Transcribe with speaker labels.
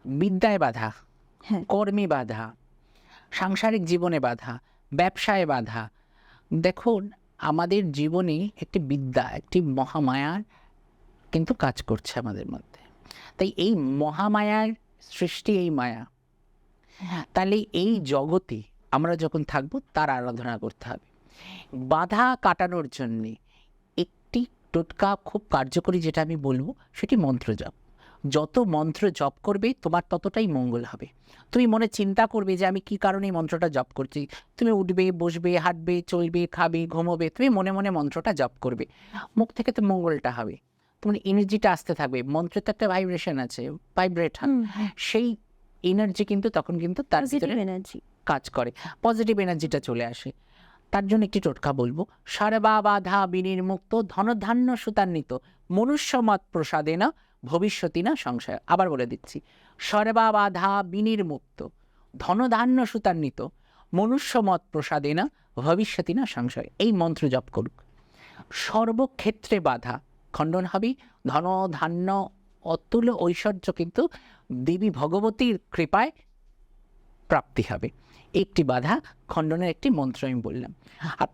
Speaker 1: বিদ্যায় বাধা,
Speaker 2: হ্যাঁ।
Speaker 1: কর্মে বাধা, সাংসারিক জীবনে বাধা, ব্যবসায় বাধা। দেখুন, আমাদের জীবনে একটি বিদ্যা, একটি মহামায়ার কিন্তু কাজ করছে আমাদের মধ্যে। তাই এই মহামায়ার সৃষ্টি এই মায়া। তাহলে এই জগতে আমরা যখন থাকবো তার আরাধনা করতে হবে। বাধা কাটানোর জন্যে একটি টোটকা খুব কার্যকরী, যেটা আমি বলবো, সেটি মন্ত্র জপ। যত মন্ত্র জপ করবে তোমার ততটাই মঙ্গল হবে। তুমি মনে চিন্তা করবে যে আমি কি কারণে এই মন্ত্রটা জপ করছি। তুমি উঠবে, বসবে, হাঁটবে, চলবে, খাবে, ঘুমোবে, তুমি মনে মনে মন্ত্রটা জপ করবে। মুখ থেকে তো মঙ্গলটা হবে, তোমার এনার্জিটা আসতে থাকবে। মন্ত্রের তো একটা ভাইব্রেশন আছে, ভাইব্রেট হয়। সেই এনার্জি কিন্তু তখন কিন্তু তার ভিতরে
Speaker 2: এনার্জি।
Speaker 1: কাজ করে, পজিটিভ এনার্জিটা চলে আসে। তার জন্য একটি টোটকা বলবো, সর্বা বাধা বিনির্মুক্ত ধনধান্য সুতান্বিত মনুষ্যমত প্রসাদে না ভবিষ্যতি না সংশয়। আবার বলে দিচ্ছি, সর্বা বাধা বিনির্মুক্ত ধনধান্য সুতান্বিত মনুষ্যমত প্রসাদে না ভবিষ্যতি না সংশয়। এই মন্ত্র জপ করুক, সর্বক্ষেত্রে বাধা খণ্ডন হবে। ধন ধান্য অতুল্য ঐশ্বর্য কিন্তু দেবী ভগবতীর কৃপায় প্রাপ্তি হবে। একটি বাধা খণ্ডনের একটি মন্ত্র আমি বললাম। আর